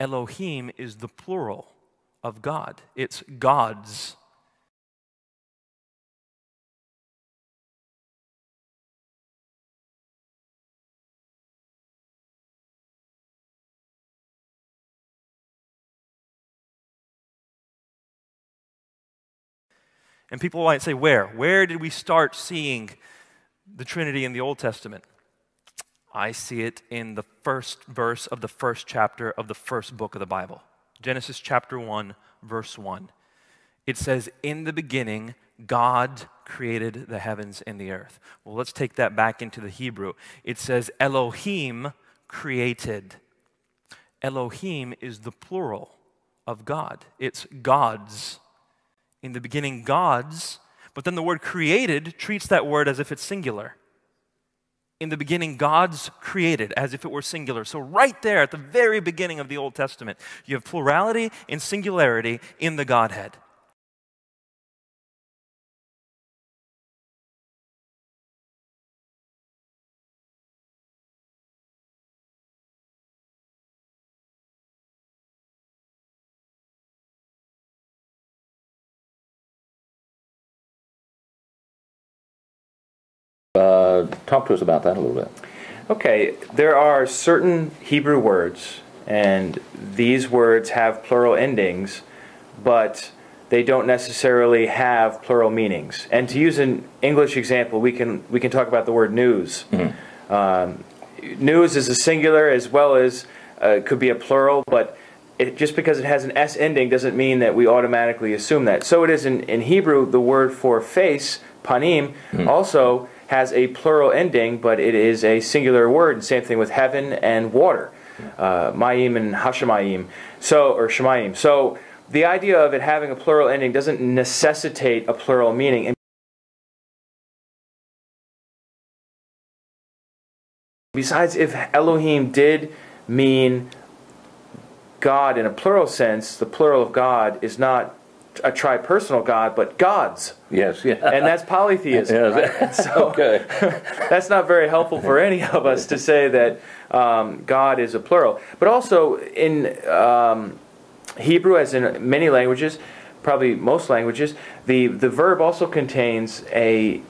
Elohim is the plural of God. It's gods. And people might say, where? Where did we start seeing the Trinity in the Old Testament? I see it in the first verse of the first chapter of the first book of the Bible. Genesis chapter 1, verse 1. It says, in the beginning, God created the heavens and the earth. Well, let's take that back into the Hebrew. It says, Elohim created. Elohim is the plural of God. It's gods. In the beginning, gods, but then the word created treats that word as if it's singular. In the beginning, gods created, as if it were singular. So right there at the very beginning of the Old Testament, you have plurality and singularity in the Godhead. Talk to us about that a little bit. Okay, there are certain Hebrew words, and these words have plural endings, but they don't necessarily have plural meanings. And to use an English example, we can talk about the word news. Mm-hmm. News is a singular as well as could be a plural, but just because it has an S ending doesn't mean that we automatically assume that. So it is in Hebrew, the word for face, panim, also has a plural ending, but it is a singular word. Same thing with heaven and water, mayim and hashemayim, or shemayim. So the idea of it having a plural ending doesn't necessitate a plural meaning. Besides, if Elohim did mean God in a plural sense, the plural of God is not a tripersonal God, but gods. Yes, yeah. And that's polytheism. Yes. Right? And so Okay. that's not very helpful for any of us to say that God is a plural. But also in Hebrew, as in many languages, probably most languages, the verb also contains a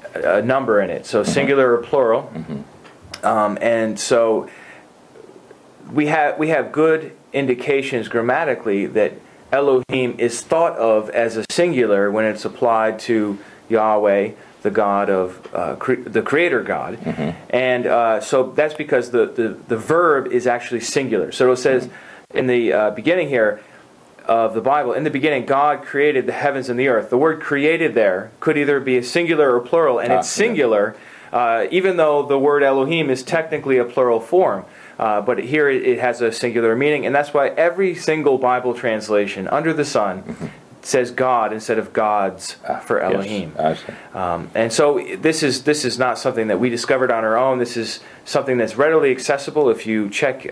number in it. So singular or plural. Mm-hmm. And so we have good indications grammatically that Elohim is thought of as a singular when it's applied to Yahweh, the God of the Creator God, mm-hmm. And so that's because the verb is actually singular. So it says in the beginning here of the Bible, in the beginning God created the heavens and the earth. The word "created" there could either be a singular or plural, and it's singular, even though the word Elohim is technically a plural form. But here it has a singular meaning, and that's why every single Bible translation under the sun says God instead of gods for Elohim. Yes, and so this is not something that we discovered on our own. This is something that's readily accessible if you check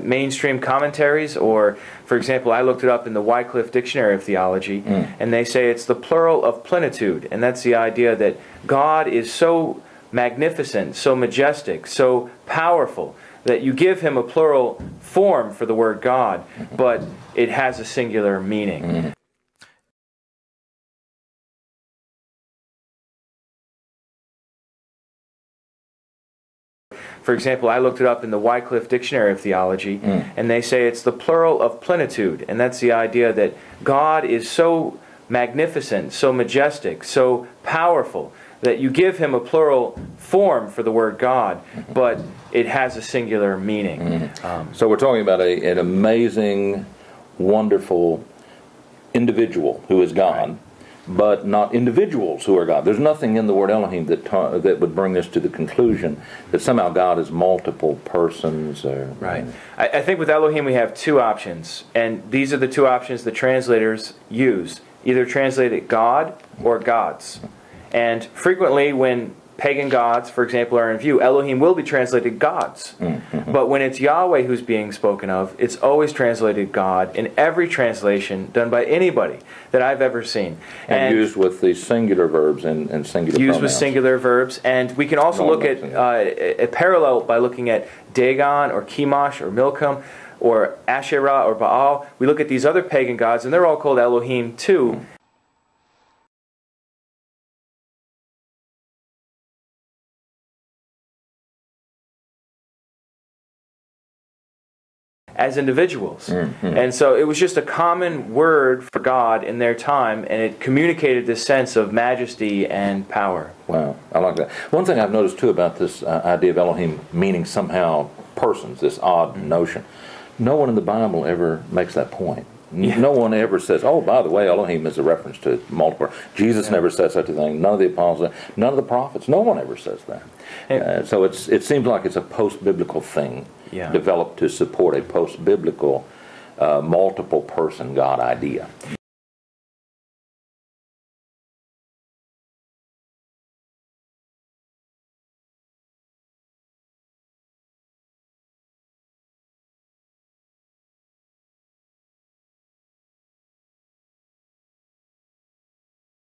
mainstream commentaries, or, for example, I looked it up in the Wycliffe Dictionary of Theology, and they say it's the plural of plenitude, and that's the idea that God is so magnificent, so majestic, so powerful, that you give him a plural form for the word God, but it has a singular meaning. Mm-hmm. For example, I looked it up in the Wycliffe Dictionary of Theology, and they say it's the plural of plenitude, and that's the idea that God is so magnificent, so majestic, so powerful, that you give him a plural form for the word God, but it has a singular meaning. Mm-hmm. So we're talking about an amazing, wonderful individual who is God, right, but not individuals who are God. There's nothing in the word Elohim that would bring us to the conclusion that somehow God is multiple persons. Right. I think with Elohim we have two options, and these are the two options the translators use. Either translate it God or gods. And frequently when pagan gods, for example, are in view, Elohim will be translated gods. Mm-hmm. But when it's Yahweh who's being spoken of, it's always translated God in every translation done by anybody that I've ever seen. And used with the singular verbs and singular pronouns. Used with singular verbs. And we can also look at a parallel by looking at Dagon or Chemosh or Milcom. or Asherah or Baal. We look at these other pagan gods, and they're all called Elohim too. As individuals. And so it was just a common word for God in their time, and it communicated this sense of majesty and power. Wow, I like that. One thing I've noticed too about this idea of Elohim meaning somehow persons, this odd notion, no one in the Bible ever makes that point. No one ever says, oh, by the way, Elohim is a reference to multiple. Jesus never says such a thing. None of the apostles, none of the prophets. No one ever says that. So it seems like it's a post-biblical thing developed to support a post-biblical multiple-person God idea.